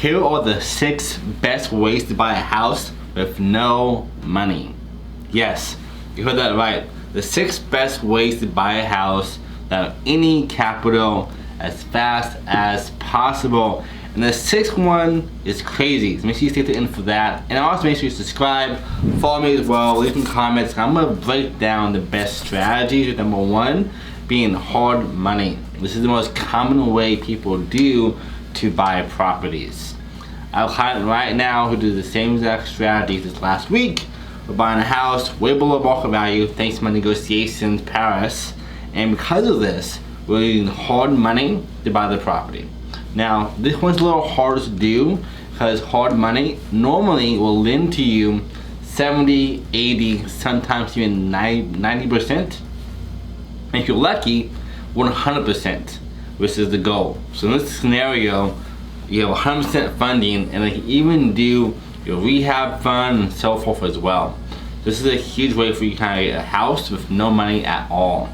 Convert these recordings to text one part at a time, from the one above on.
Here are the 6 best ways to buy a house with no money. Yes, you heard that right. The 6 best ways to buy a house without any capital as fast as possible. And the 6th one is crazy, so make sure you stay to the end for that. And also make sure you subscribe, follow me as well, leave some comments. I'm gonna break down the best strategies with number 1 being hard money. This is the most common way people do to buy properties. I have a client right now who did the same exact strategies this last week. We're buying a house way below market value thanks to my negotiations, Paris. And because of this, we're using hard money to buy the property. Now, this one's a little harder to do because hard money normally will lend to you 70, 80, sometimes even 90%. And if you're lucky, 100%, which is the goal. So in this scenario, you have 100% funding, and they can even do your rehab fund and so forth as well. This is a huge way for you to kind of get a house with no money at all.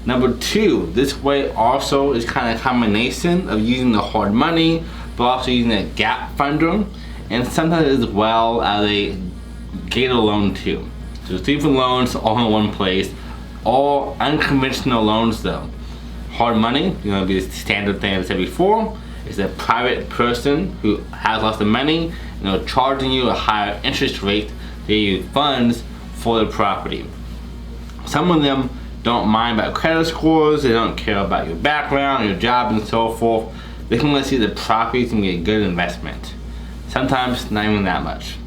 Number 2, this way also is kind of a combination of using the hard money, but also using a gap funder, and sometimes as well as a gated loan too. So 3 different loans all in one place, all unconventional loans though. Hard money, you know, be the standard thing I said before. It's a private person who has lots of money, you know, charging you a higher interest rate to use funds for the property. Some of them don't mind about credit scores, they don't care about your background, your job and so forth. They can only see the property can be a good investment. Sometimes not even that much.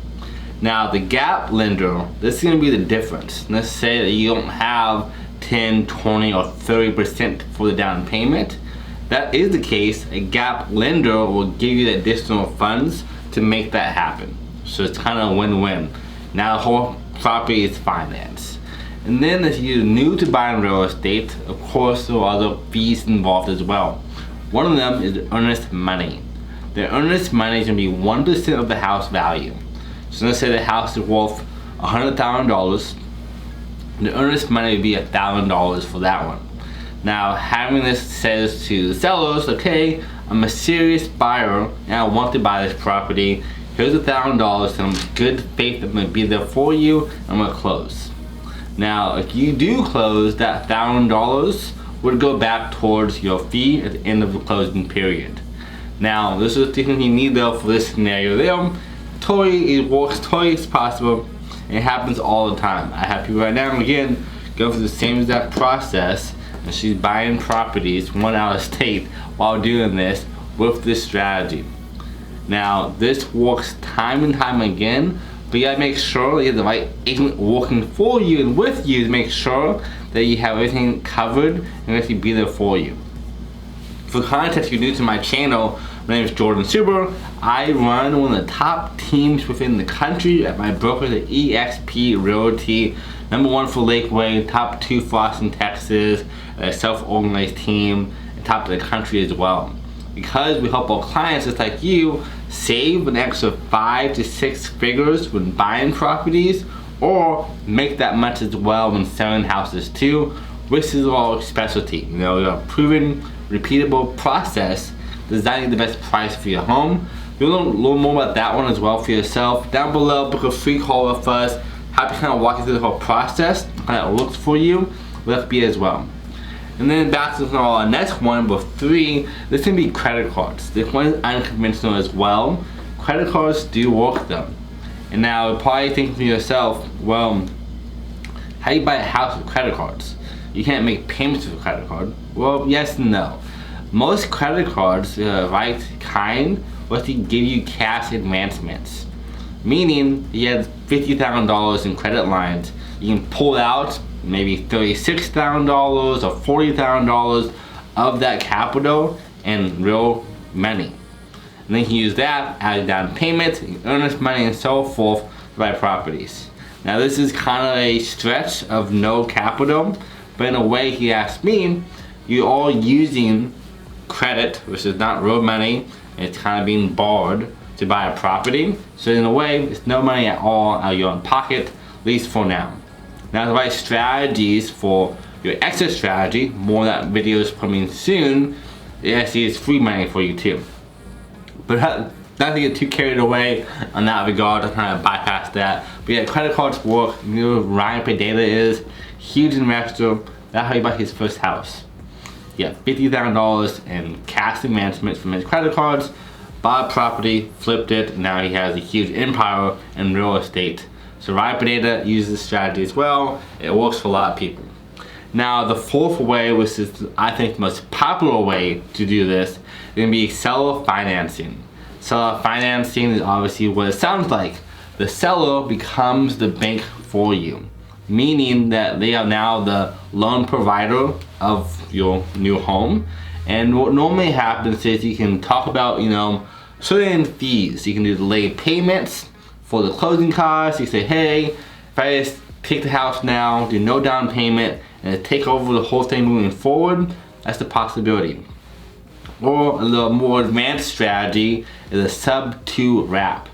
Now the gap lender, this is going to be the difference. Let's say that you don't have 10, 20 or 30% for the down payment. That is the case, a gap lender will give you the additional funds to make that happen. So it's kind of a win-win. Now the whole property is financed. And then if you're new to buying real estate, of course there are other fees involved as well. One of them is earnest money. The earnest money is going to be 1% of the house value. So let's say the house is worth $100,000. The earnest money would be $1,000 for that one. Now having this says to the sellers, okay, I'm a serious buyer and I want to buy this property. Here's $1,000 and I'm good faith I'm going to be there for you. I'm going to close. Now if you do close, that $1,000 would go back towards your fee at the end of the closing period. Now this is the thing you need though for this scenario there. It works totally as possible. It happens all the time. I have people right now again going through the same exact process, and she's buying properties one out of state while doing this with this strategy. Now this works time and time again, but you gotta make sure you have the right agent working for you and with you to make sure that you have everything covered and actually be there for you. For context, if you're new to my channel, my name is Jordan Suber. I run one of the top teams within the country at my broker, the eXp Realty. #1 for Lakeway, top 2 for Austin, Texas, a self-organized team, and top of the country as well. Because we help our clients just like you save an extra 5 to 6 figures when buying properties, or make that much as well when selling houses too, which is our specialty. You know, we have a proven, repeatable process designing the best price for your home. You'll learn a little more about that one as well for yourself. Down below, book a free call with us. Happy to kind of walk you through the whole process, how it looks for you, with FBA as well. And then back to our next one, number 3, this can be credit cards. This one is unconventional as well. Credit cards do work though. And now you're probably thinking to yourself, well, how do you buy a house with credit cards? You can't make payments with a credit card. Well, yes and no. Most credit cards, right kind, will give you cash advancements. Meaning, you have $50,000 in credit lines, you can pull out maybe $36,000 or $40,000 of that capital in real money. And then you can use that as down payment, earnest money and so forth to buy properties. Now this is kind of a stretch of no capital, but in a way, if you ask me, you're all using credit, which is not real money, and it's kind of being borrowed to buy a property. So in a way, it's no money at all out of your own pocket, at least for now. Now the right strategies for your exit strategy, more of that video is coming soon, it actually is free money for you too. But not to get too carried away on that regard, I'm trying to bypass that. But yeah, credit cards work. You know who Ryan Padilla is, huge investor. That's how he bought his first house. He had $50,000 in cash management from his credit cards, bought a property, flipped it, and now he has a huge empire in real estate. So Ryan Padilla uses this strategy as well. It works for a lot of people. Now the fourth way, which is I think the most popular way to do this, is going to be seller financing. Seller financing is obviously what it sounds like. The seller becomes the bank for you, meaning that they are now the loan provider of your new home. And what normally happens is you can talk about, certain fees. You can do delayed payments for the closing costs. You say, hey, if I just take the house now, do no down payment, and take over the whole thing moving forward, that's the possibility. Or a little more advanced strategy is a sub-2 wrap,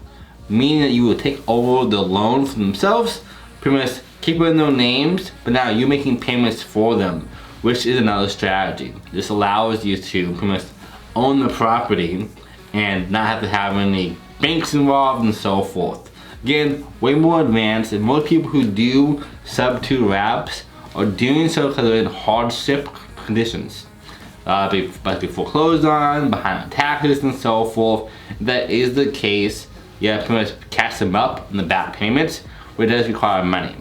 meaning that you will take over the loan for themselves, pretty much keep it in their names, but now you're making payments for them, which is another strategy. This allows you to pretty much own the property and not have to have any banks involved and so forth. Again, way more advanced, and most people who do sub-2 wraps are doing so because they're in hardship conditions. But be foreclosed on, behind on taxes and so forth. If that is the case, you have to pretty much catch them up in the back payments, which does require money.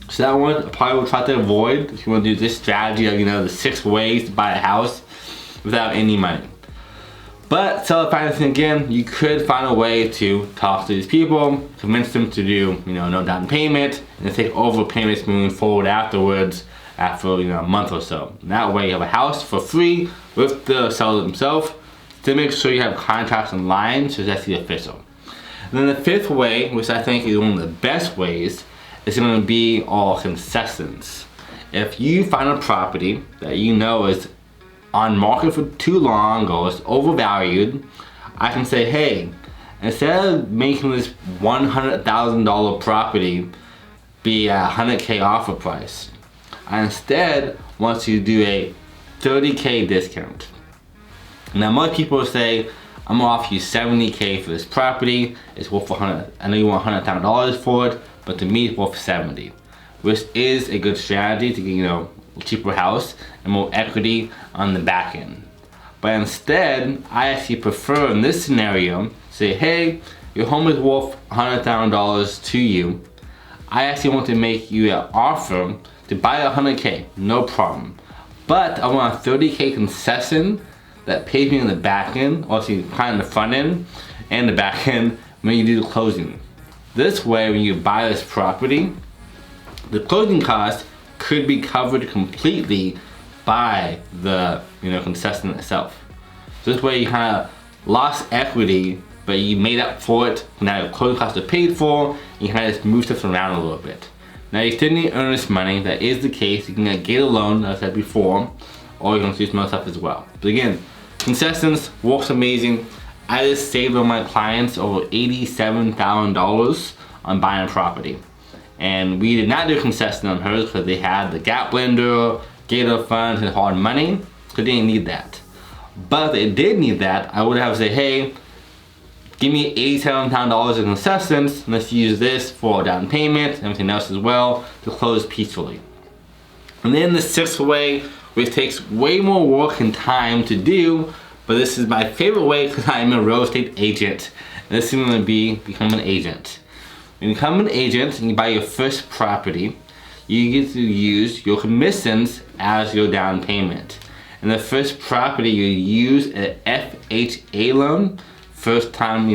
So that one I probably will try to avoid if you want to do this strategy of the 6 ways to buy a house without any money. But seller financing, again, you could find a way to talk to these people, convince them to do no down payment, and then take over payments moving forward afterwards after a month or so. And that way you have a house for free with the seller themselves to make sure you have contracts in line, so that's the official. And then the 5th way, which I think is one of the best ways, is going to be all concessions. If you find a property that is on market for too long or is overvalued, I can say, hey, instead of making this $100,000 property be a $100K offer price, I instead want you to do a $30K discount. Now most people say, I'm gonna offer you $70K for this property. It's worth I know you want $100,000 for it, but to me it's worth $70,000, which is a good strategy to get a cheaper house and more equity on the back end. But instead, I actually prefer in this scenario, say, hey, your home is worth $100,000 to you. I actually want to make you an offer to buy $100K, no problem. But I want a $30K concession that pays me in the back end, or actually kind of the front end and the back end when you do the closing. This way, when you buy this property, the closing costs could be covered completely by the concession itself. So this way you kind of lost equity, but you made up for it. Now your closing costs are paid for, and you kind of just move stuff around a little bit. Now you still need earnest money. That is the case. You can get a loan, as I said before, or you can do some other stuff as well. But again, concessions works amazing. I just saved on my clients over $87,000 on buying a property. And we did not do concession on hers because they had the gap lender, gator funds, and hard money, because they didn't need that. But if they did need that, I would have said, hey, give me $87,000 in concessions, and let's use this for down payment and everything else as well to close peacefully. And then the 6th way, which takes way more work and time to do, but this is my favorite way because I'm a real estate agent. And this is going to be become an agent. When you become an agent and you buy your first property, you get to use your commissions as your down payment. And the first property you use an FHA loan, first time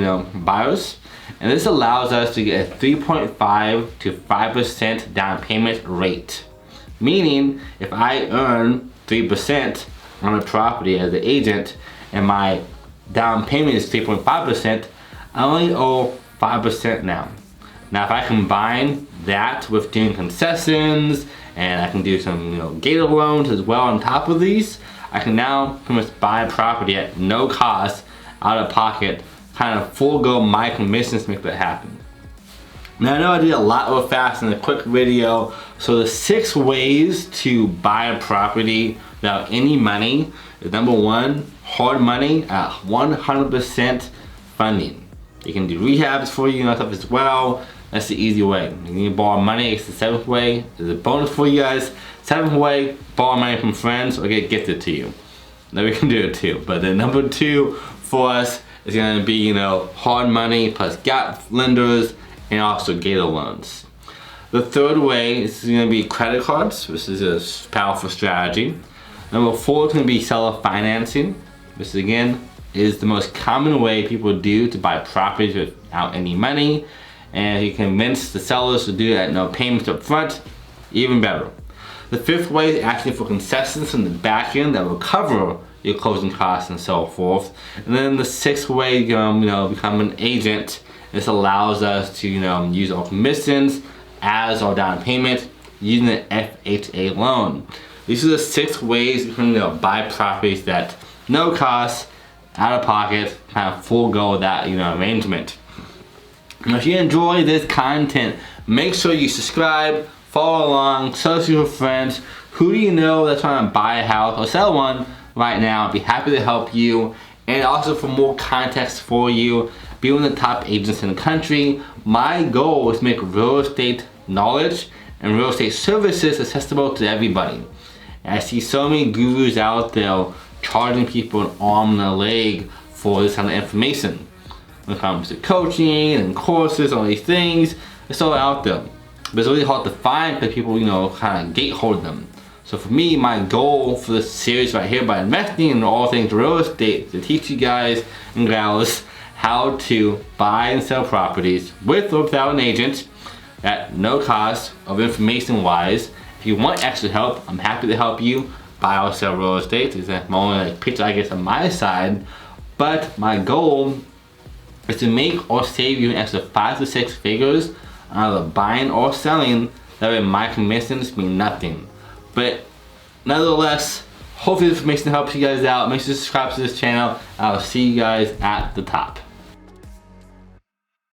buyers, and this allows us to get a 3.5 to 5% down payment rate. Meaning, if I earn 3% on a property as an agent and my down payment is 3.5%, I only owe 5% now. Now if I combine that with doing concessions and I can do some gator loans as well on top of these, I can now pretty much buy a property at no cost out of pocket, kind of forego my commissions to make that happen. Now I know I did a lot real fast in a quick video, so the 6 ways to buy a property without any money is number 1, hard money at 100% funding. You can do rehabs for you and stuff as well. That's the easy way. You can borrow money. It's the 7th way. There's a bonus for you guys. 7th way, borrow money from friends or get gifted to you. Then we can do it too. But the number 2 for us is going to be, hard money plus gap lenders and also gator loans. The 3rd way is going to be credit cards. This is a powerful strategy. Number 4 is going to be seller financing. This again is the most common way people do to buy properties without any money. And if you convince the sellers to do it at no payments up front, even better. The 5th way is asking for concessions from the back end that will cover your closing costs and so forth. And then the 6th way, become an agent. This allows us to, use our commissions as our down payment using the FHA loan. These are the 6 ways you can buy properties that no cost, out of pocket, kind of forego that arrangement. Now, if you enjoy this content, make sure you subscribe, follow along, share it with friends. Who do you know that's trying to buy a house or sell one right now? I'd be happy to help you. And also for more context for you, be one of the top agents in the country. My goal is to make real estate knowledge and real estate services accessible to everybody. And I see so many gurus out there charging people an arm and a leg for this kind of information. When it comes to coaching and courses, all these things, it's all out there. But it's really hard to find because people, kind of gatehold them. So for me, my goal for this series right here by investing in all things real estate is to teach you guys and gals how to buy and sell properties with or without an agent at no cost of information wise. If you want extra help, I'm happy to help you buy or sell real estate. It's my only pitch I guess on my side. But my goal is to make or save you an extra 5 to 6 figures on either buying or selling. That way my commissions mean nothing. But nevertheless, hopefully this information helps you guys out. Make sure to subscribe to this channel. I'll see you guys at the top.